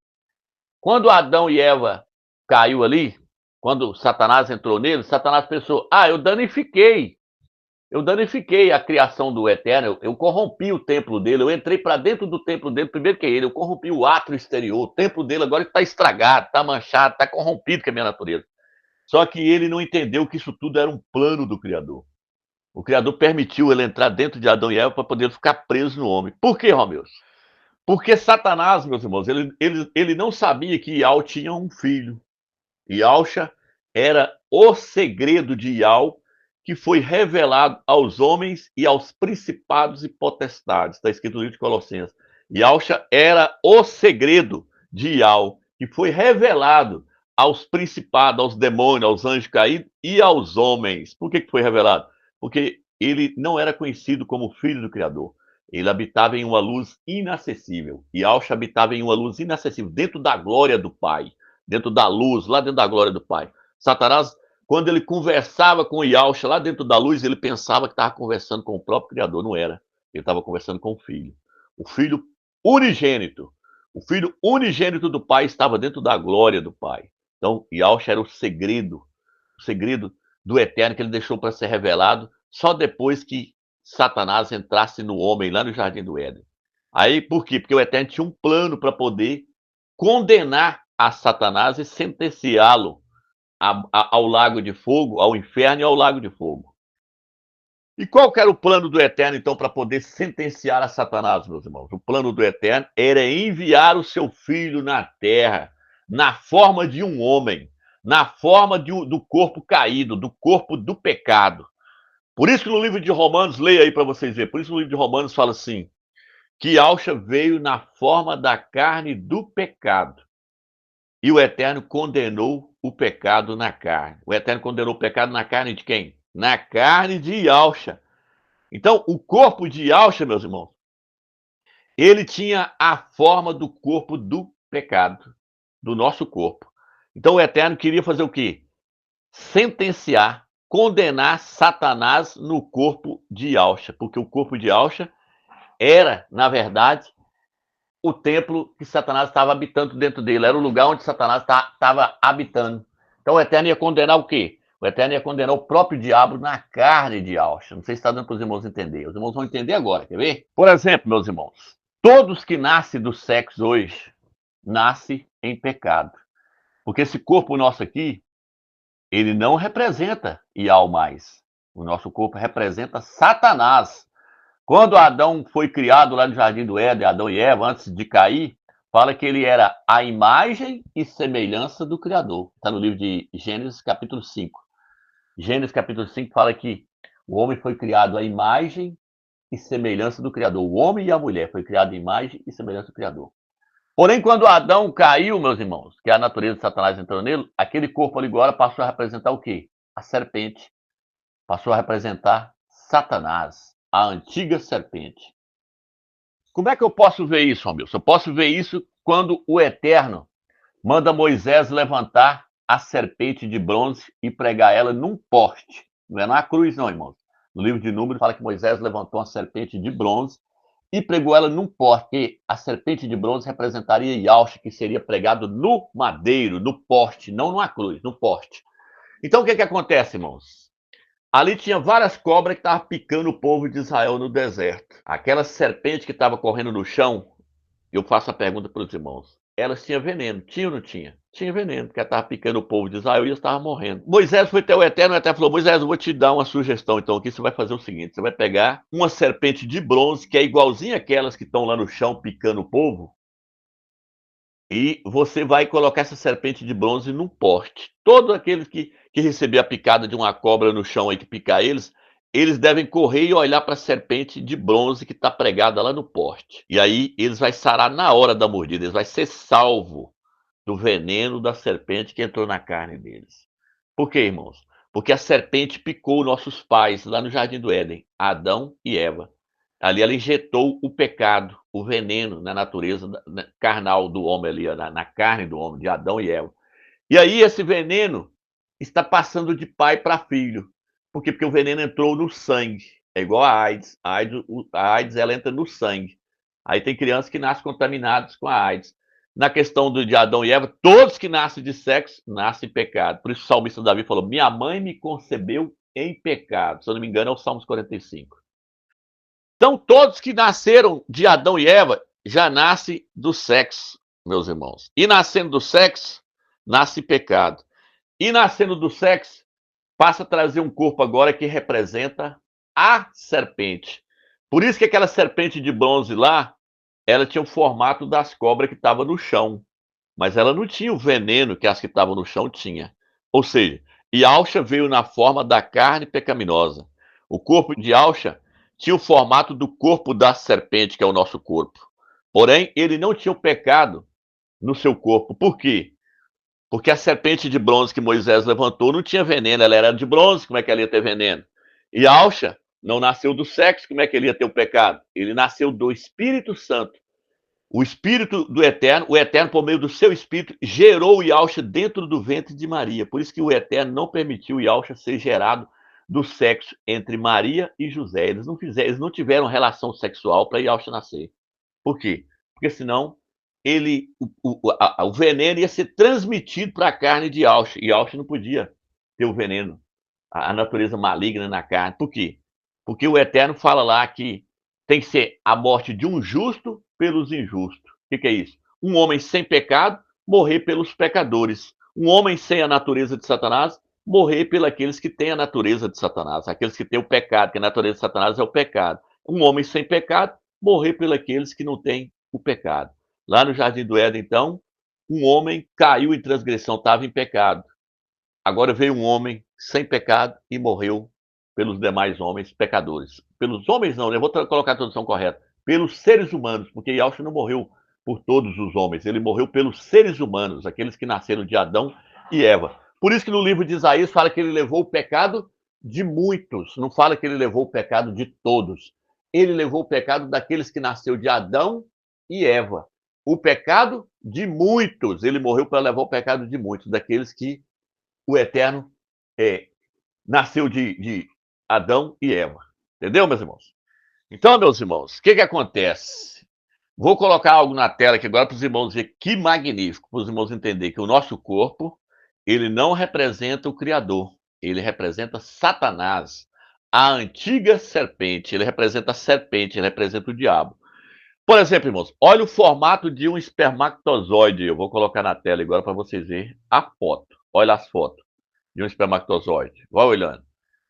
Quando Adão e Eva caiu ali, quando Satanás entrou nele, Satanás pensou, eu danifiquei a criação do Eterno, eu corrompi o templo dele, eu entrei para dentro do templo dele, primeiro que ele, eu corrompi o átrio exterior, o templo dele agora está estragado, está manchado, está corrompido com a minha natureza. Só que ele não entendeu que isso tudo era um plano do Criador. O Criador permitiu ele entrar dentro de Adão e Eva para poder ficar preso no homem. Por quê, Romeus? Porque Satanás, meus irmãos, ele não sabia que Yahweh tinha um filho. Yahshua era o segredo de Yahweh que foi revelado aos homens e aos principados e potestades. Está escrito no livro de Colossenses. Yahshua era o segredo de Yahweh que foi revelado aos principados, aos demônios, aos anjos caídos e aos homens. Por que foi revelado? Porque ele não era conhecido como filho do Criador. Ele habitava em uma luz inacessível. Yahshua habitava em uma luz inacessível, dentro da glória do Pai, dentro da luz, lá dentro da glória do Pai. Satanás, quando ele conversava com Yahshua lá dentro da luz, ele pensava que estava conversando com o próprio Criador. Não era. Ele estava conversando com o Filho. O Filho unigênito. O Filho unigênito do Pai estava dentro da glória do Pai. Então, Yahshua era o segredo do Eterno que ele deixou para ser revelado só depois que Satanás entrasse no homem lá no Jardim do Éden. Aí, por quê? Porque o Eterno tinha um plano para poder condenar a Satanás e sentenciá-lo ao lago de fogo, ao inferno e ao lago de fogo. E qual que era o plano do Eterno, então, para poder sentenciar a Satanás, meus irmãos? O plano do Eterno era enviar o seu filho na terra, na forma de um homem, na forma do corpo caído, do corpo do pecado. Por isso que no livro de Romanos, leia aí para vocês verem, por isso no livro de Romanos fala assim, que Yahshua veio na forma da carne do pecado. E o Eterno condenou o pecado na carne. O Eterno condenou o pecado na carne de quem? Na carne de Yahshua. Então, o corpo de Yahshua, meus irmãos, ele tinha a forma do corpo do pecado, do nosso corpo. Então, o Eterno queria fazer o quê? Sentenciar, condenar Satanás no corpo de Yahshua, porque o corpo de Yahshua era, na verdade, o templo que Satanás estava habitando dentro dele. Era o lugar onde Satanás estava habitando. Então o Eterno ia condenar o quê? O Eterno ia condenar o próprio diabo na carne de Yahshua. Não sei se está dando para os irmãos entender. Os irmãos vão entender agora, quer ver? Por exemplo, meus irmãos, todos que nascem do sexo hoje, nascem em pecado. Porque esse corpo nosso aqui, ele não representa Ial mais. O nosso corpo representa Satanás. Quando Adão foi criado lá no Jardim do Éden, Adão e Eva, antes de cair, fala que ele era a imagem e semelhança do Criador. Está no livro de Gênesis, capítulo 5. Gênesis, capítulo 5, fala que o homem foi criado à imagem e semelhança do Criador. O homem e a mulher foi criado à imagem e semelhança do Criador. Porém, quando Adão caiu, meus irmãos, que a natureza de Satanás entrou nele, aquele corpo ali agora passou a representar o quê? A serpente. Passou a representar Satanás, a antiga serpente. Como é que eu posso ver isso, Romilson? Eu posso ver isso quando o Eterno manda Moisés levantar a serpente de bronze e pregar ela num poste. Não é na cruz, não, irmãos. No livro de Números fala que Moisés levantou uma serpente de bronze e pregou ela num poste, que a serpente de bronze representaria Yahshua, que seria pregado no madeiro, no poste, não numa cruz, no poste. Então, o que acontece, irmãos? Ali tinha várias cobras que estavam picando o povo de Israel no deserto. Aquela serpente que estava correndo no chão, eu faço a pergunta para os irmãos. Elas tinham veneno, tinha ou não tinha? Tinha veneno, porque ela estava picando o povo de Israel e eles estavam morrendo. Moisés foi até o Eterno falou, Moisés, eu vou te dar uma sugestão, então aqui você vai fazer o seguinte, você vai pegar uma serpente de bronze, que é igualzinha àquelas que estão lá no chão picando o povo, e você vai colocar essa serpente de bronze num poste. Todos aqueles que receber a picada de uma cobra no chão aí que picar eles devem correr e olhar para a serpente de bronze que está pregada lá no poste. E aí eles vão sarar na hora da mordida, eles vão ser salvos do veneno da serpente que entrou na carne deles. Por quê, irmãos? Porque a serpente picou nossos pais lá no Jardim do Éden, Adão e Eva. Ali ela injetou o pecado, o veneno na natureza carnal do homem ali, na carne do homem, de Adão e Eva. E aí esse veneno está passando de pai para filho. Por quê? Porque o veneno entrou no sangue. É igual a AIDS. A AIDS ela entra no sangue. Aí tem crianças que nascem contaminadas com a AIDS. Na questão de Adão e Eva, todos que nascem de sexo, nascem em pecado. Por isso o salmista Davi falou, minha mãe me concebeu em pecado. Se eu não me engano, é o Salmos 45. Então, todos que nasceram de Adão e Eva já nascem do sexo, meus irmãos. E nascendo do sexo, nasce pecado. E nascendo do sexo, passa a trazer um corpo agora que representa a serpente. Por isso que aquela serpente de bronze lá, ela tinha o formato das cobras que estavam no chão. Mas ela não tinha o veneno que as que estavam no chão tinha. Ou seja, Yahshua veio na forma da carne pecaminosa. O corpo de Yahshua tinha o formato do corpo da serpente, que é o nosso corpo. Porém, ele não tinha o pecado no seu corpo. Por quê? Porque a serpente de bronze que Moisés levantou não tinha veneno, ela era de bronze, como é que ela ia ter veneno? E Yahshua não nasceu do sexo, como é que ele ia ter o pecado? Ele nasceu do Espírito Santo. O Espírito do Eterno, o Eterno, por meio do seu Espírito, gerou o Yahshua dentro do ventre de Maria. Por isso que o Eterno não permitiu o Yahshua ser gerado do sexo entre Maria e José. Eles não tiveram relação sexual para Yahshua nascer. Por quê? Porque senão o veneno ia ser transmitido para a carne de Yahshua. E Yahshua não podia ter o veneno, a natureza maligna na carne. Por quê? Porque o Eterno fala lá que tem que ser a morte de um justo pelos injustos. O que é isso? Um homem sem pecado morrer pelos pecadores. Um homem sem a natureza de Satanás morrer pelos que têm a natureza de Satanás. Aqueles que têm o pecado, que a natureza de Satanás é o pecado. Um homem sem pecado morrer pelos que não têm o pecado. Lá no Jardim do Éden, então, um homem caiu em transgressão, estava em pecado. Agora veio um homem sem pecado e morreu pelos demais homens pecadores. Pelos homens não, eu vou colocar a tradução correta. Pelos seres humanos, porque Yahshua não morreu por todos os homens, ele morreu pelos seres humanos, aqueles que nasceram de Adão e Eva. Por isso que no livro de Isaías fala que ele levou o pecado de muitos, não fala que ele levou o pecado de todos. Ele levou o pecado daqueles que nasceu de Adão e Eva. O pecado de muitos, ele morreu para levar o pecado de muitos, daqueles que o Eterno nasceu de Adão e Eva. Entendeu, meus irmãos? Então, meus irmãos, o que acontece? Vou colocar algo na tela aqui agora para os irmãos verem que magnífico, para os irmãos entenderem que o nosso corpo, ele não representa o Criador, ele representa Satanás, a antiga serpente, ele representa a serpente, ele representa o diabo. Por exemplo, irmãos, olha o formato de um espermatozoide. Eu vou colocar na tela agora para vocês verem a foto. Olha as fotos de um espermatozoide. Vai olhando.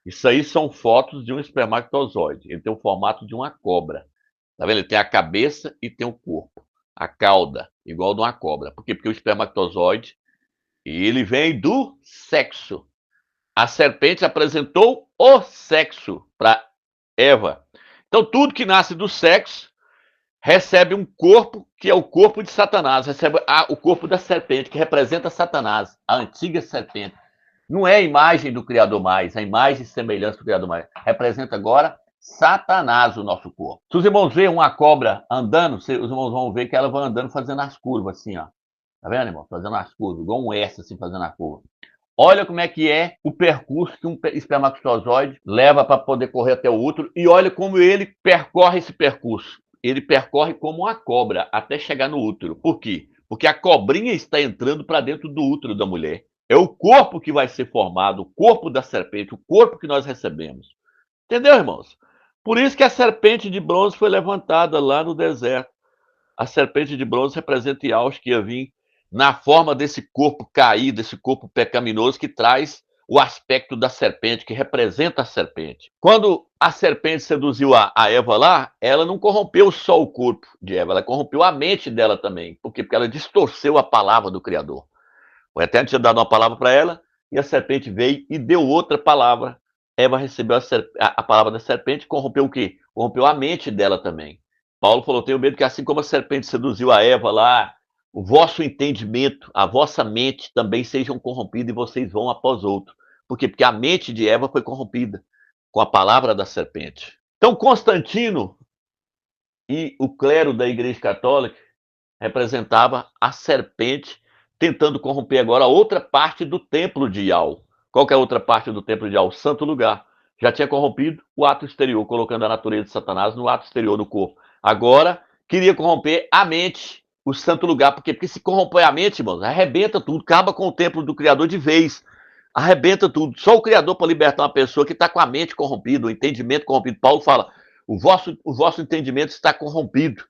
Isso aí são fotos de um espermatozoide. Ele tem o formato de uma cobra. Tá vendo? Ele tem a cabeça e tem o corpo. A cauda, igual de uma cobra. Por quê? Porque o espermatozoide, ele vem do sexo. A serpente apresentou o sexo para Eva. Então, tudo que nasce do sexo recebe um corpo que é o corpo de Satanás, recebe o corpo da serpente, que representa Satanás, a antiga serpente. Não é a imagem do Criador mais, a imagem e semelhança do Criador mais. Representa agora Satanás, o nosso corpo. Se os irmãos verem uma cobra andando, os irmãos vão ver que ela vai andando fazendo as curvas, assim, ó. Tá vendo, irmão? Fazendo as curvas, igual um S, assim, fazendo a curva. Olha como é que é o percurso que um espermatozoide leva para poder correr até o útero e olha como ele percorre esse percurso. Ele percorre como uma cobra até chegar no útero. Por quê? Porque a cobrinha está entrando para dentro do útero da mulher. É o corpo que vai ser formado, o corpo da serpente, o corpo que nós recebemos. Entendeu, irmãos? Por isso que a serpente de bronze foi levantada lá no deserto. A serpente de bronze representa Yahshua que ia vir na forma desse corpo caído, desse corpo pecaminoso que traz o aspecto da serpente, que representa a serpente. Quando a serpente seduziu a Eva lá, ela não corrompeu só o corpo de Eva, ela corrompeu a mente dela também. Por quê? Porque ela distorceu a palavra do Criador. O Eterno tinha dado uma palavra para ela, e a serpente veio e deu outra palavra. Eva recebeu a palavra da serpente, corrompeu o quê? Corrompeu a mente dela também. Paulo falou, tenho medo que assim como a serpente seduziu a Eva lá, o vosso entendimento, a vossa mente também sejam corrompidas e vocês vão após outro. Por quê? Porque a mente de Eva foi corrompida com a palavra da serpente. Então, Constantino e o clero da Igreja Católica representava a serpente tentando corromper agora a outra parte do templo de Iau. Qual que é a outra parte do templo de Iau? O santo lugar. Já tinha corrompido o ato exterior, colocando a natureza de Satanás no ato exterior do corpo. Agora, queria corromper a mente, o santo lugar. Por quê? Porque se corromper a mente, irmãos, arrebenta tudo, acaba com o templo do Criador de vez. Arrebenta tudo. Só o Criador para libertar uma pessoa que está com a mente corrompida, o entendimento corrompido. Paulo fala, o vosso entendimento está corrompido.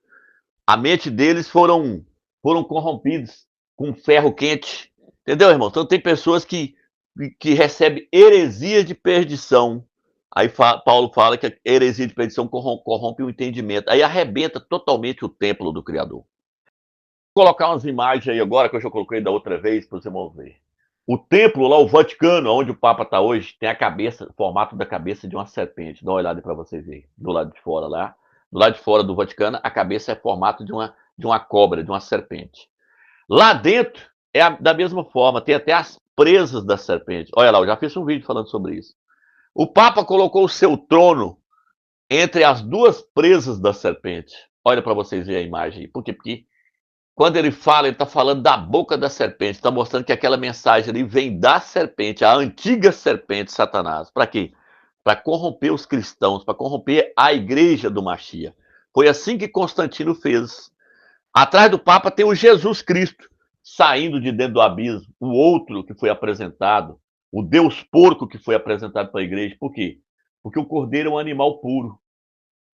A mente deles foram corrompidos com ferro quente. Entendeu, irmão? Então tem pessoas que recebem heresia de perdição. Aí Paulo fala que a heresia de perdição corrompe o entendimento. Aí arrebenta totalmente o templo do Criador. Vou colocar umas imagens aí agora, que eu já coloquei da outra vez, para vocês vão ver. O templo lá, o Vaticano, onde o Papa está hoje, tem a cabeça, o formato da cabeça de uma serpente. Dá uma olhada para vocês verem. Do lado de fora lá. Do lado de fora do Vaticano, a cabeça é formato de uma cobra, de uma serpente. Lá dentro é da mesma forma, tem até as presas da serpente. Olha lá, eu já fiz um vídeo falando sobre isso. O Papa colocou o seu trono entre as duas presas da serpente. Olha para vocês verem a imagem aí. Por quê? Porque quando ele fala, ele está falando da boca da serpente, está mostrando que aquela mensagem ali vem da serpente, a antiga serpente, Satanás. Para quê? Para corromper os cristãos, para corromper a igreja do Machia. Foi assim que Constantino fez. Atrás do Papa tem o Jesus Cristo, saindo de dentro do abismo, o outro que foi apresentado, o Deus porco que foi apresentado para a igreja. Por quê? porque o cordeiro é um animal puro.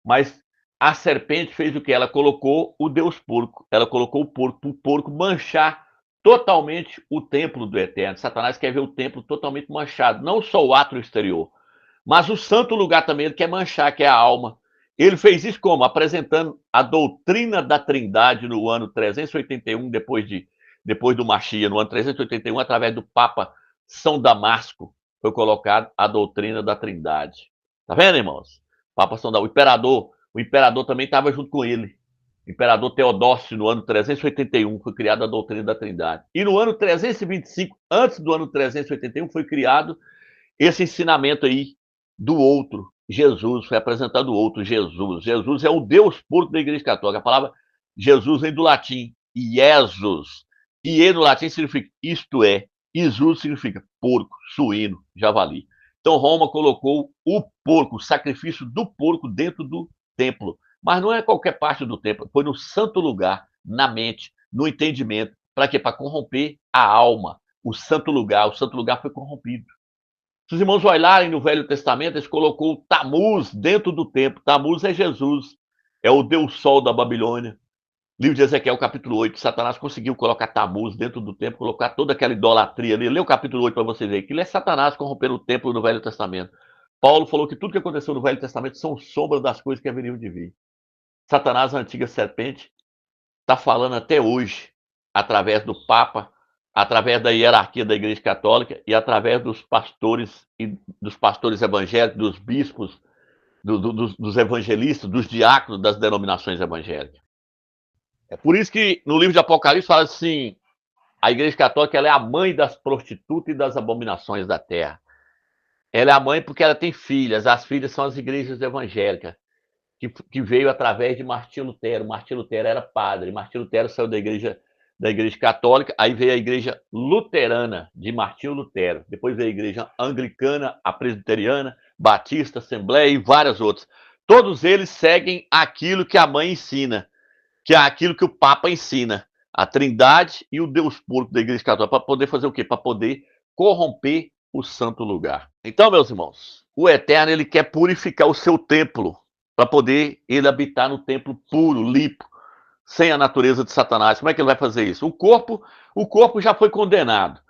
Mas a serpente fez o que? Ela colocou o Deus porco. Ela colocou o porco para o porco manchar totalmente o templo do Eterno. Satanás quer ver o templo totalmente manchado. Não só o átrio exterior, mas o santo lugar também ele quer manchar, que é a alma. Ele fez isso como? Apresentando a doutrina da Trindade no ano 381, depois do Machia, no ano 381, através do Papa São Damasco, foi colocado a doutrina da Trindade. Tá vendo, irmãos? Papa São Damasco. O imperador também estava junto com ele. O imperador Teodócio, no ano 381, foi criada a doutrina da Trindade. E no ano 325, antes do ano 381, foi criado esse ensinamento aí do outro, Jesus, foi apresentado o outro, Jesus. Jesus é o Deus puro da Igreja Católica. A palavra Jesus vem do latim, Iesus. E no latim significa isto é, Jesus significa porco, suíno, javali. Então Roma colocou o porco, o sacrifício do porco dentro do templo. Mas não é qualquer parte do templo, foi no santo lugar, na mente, no entendimento. Para quê? Para corromper a alma. O santo lugar foi corrompido. Se os irmãos olharem no Velho Testamento, eles colocou Tamuz dentro do templo. Tamuz é Jesus, é o Deus Sol da Babilônia. Livro de Ezequiel, capítulo 8. Satanás conseguiu colocar Tamuz dentro do templo, colocar toda aquela idolatria ali. Lê o capítulo 8 para você ver. Aquilo é Satanás corrompendo o templo no Velho Testamento. Paulo falou que tudo que aconteceu no Velho Testamento são sombras das coisas que haveriam de vir. Satanás, a antiga serpente, está falando até hoje, através do Papa, através da hierarquia da Igreja Católica e através dos pastores evangélicos, dos bispos, dos evangelistas, dos diáconos das denominações evangélicas. É por isso que no livro de Apocalipse fala assim, a Igreja Católica ela é a mãe das prostitutas e das abominações da terra. Ela é a mãe porque ela tem filhas, as filhas são as igrejas evangélicas, que veio através de Martinho Lutero. Martinho Lutero era padre, Martinho Lutero saiu da igreja católica, aí veio a igreja luterana de Martinho Lutero, depois veio a igreja anglicana, a presbiteriana, batista, assembleia e várias outras. Todos eles seguem aquilo que a mãe ensina, que é aquilo que o Papa ensina, a Trindade e o Deus puro da igreja católica, para poder fazer o quê? Para poder corromper o santo lugar. Então, meus irmãos, o Eterno ele quer purificar o seu templo, para poder ele habitar no templo puro, limpo, sem a natureza de Satanás. Como é que ele vai fazer isso? O corpo já foi condenado.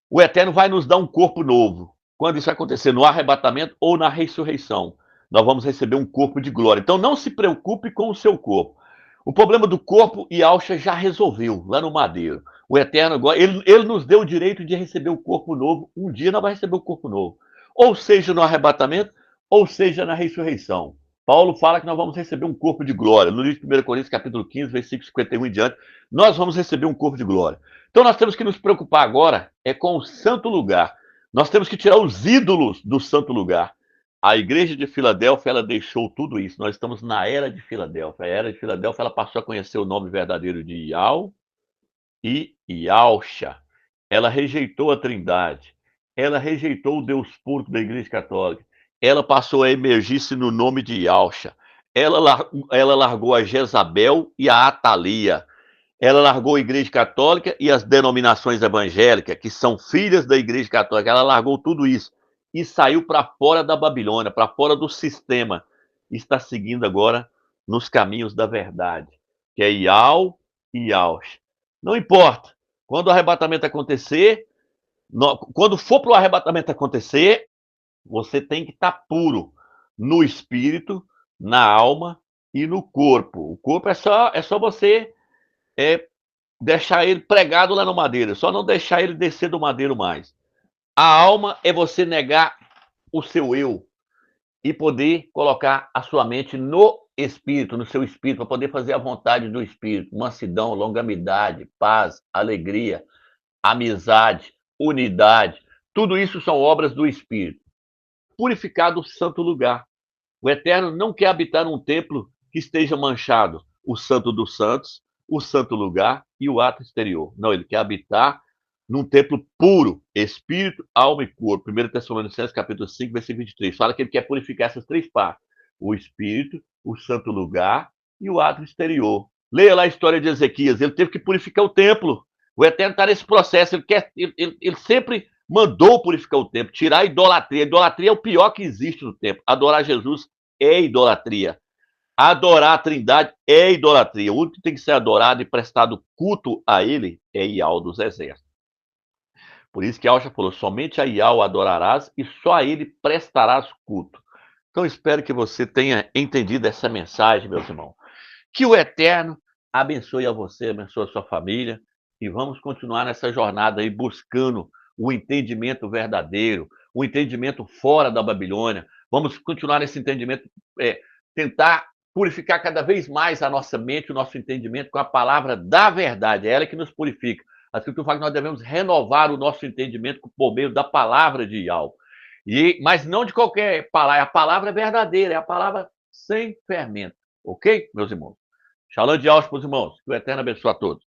O Eterno vai nos dar um corpo novo. Quando isso vai acontecer? No arrebatamento ou na ressurreição. Nós vamos receber um corpo de glória. Então não se preocupe com o seu corpo. O problema do corpo, Yahshua já resolveu lá no madeiro. O Eterno agora, ele nos deu o direito de receber o corpo novo. Um dia nós vamos receber o corpo novo. Ou seja, no arrebatamento, ou seja, na ressurreição. Paulo fala que nós vamos receber um corpo de glória. No livro de 1 Coríntios, capítulo 15, versículo 51 em diante, nós vamos receber um corpo de glória. Então nós temos que nos preocupar agora com o santo lugar. Nós temos que tirar os ídolos do santo lugar. A igreja de Filadélfia, ela deixou tudo isso. Nós estamos na era de Filadélfia. A era de Filadélfia, ela passou a conhecer o nome verdadeiro de Yahweh e Yahshua. Ela rejeitou a Trindade. Ela rejeitou o Deus puro da igreja católica. Ela passou a emergir-se no nome de Yahshua. Ela largou a Jezabel e a Atalia. Ela largou a Igreja Católica e as denominações evangélicas, que são filhas da Igreja Católica. Ela largou tudo isso e saiu para fora da Babilônia, para fora do sistema. E está seguindo agora nos caminhos da verdade, que é Yahweh e Yahshua. Não importa. Quando o arrebatamento acontecer, quando for para o arrebatamento acontecer, você tem que estar puro no espírito, na alma e no corpo. O corpo é só você deixar ele pregado lá no madeiro, só não deixar ele descer do madeiro mais. A alma é você negar o seu eu e poder colocar a sua mente no espírito, no seu espírito, para poder fazer a vontade do espírito. Mansidão, longanimidade, paz, alegria, amizade, unidade. Tudo isso são obras do espírito. Purificado o santo lugar. O Eterno não quer habitar num templo que esteja manchado, o santo dos santos, o santo lugar e o ato exterior. Não, ele quer habitar num templo puro, espírito, alma e corpo. 1 Tessalonicenses, capítulo 5, versículo 23. Fala que ele quer purificar essas três partes. O espírito, o santo lugar e o ato exterior. Leia lá a história de Ezequias. Ele teve que purificar o templo. O Eterno está nesse processo. Ele sempre mandou purificar o templo, tirar a idolatria. A idolatria é o pior que existe no templo. Adorar Jesus é idolatria. Adorar a Trindade é idolatria. O único que tem que ser adorado e prestado culto a ele é Ial dos Exércitos. Por isso que Alcha falou, somente a Ial adorarás e só a ele prestarás culto. Então espero que você tenha entendido essa mensagem, meus irmãos. Que o Eterno abençoe a você, abençoe a sua família e vamos continuar nessa jornada aí buscando o entendimento verdadeiro, o entendimento fora da Babilônia. Vamos continuar nesse entendimento, tentar purificar cada vez mais a nossa mente, o nosso entendimento com a palavra da verdade. É ela que nos purifica. A Escritura fala que nós devemos renovar o nosso entendimento por meio da palavra de Yahweh. Mas não de qualquer palavra, a palavra é verdadeira, é a palavra sem fermento. Ok, meus irmãos? Shalom de Yahweh para os irmãos. Que o Eterno abençoe a todos.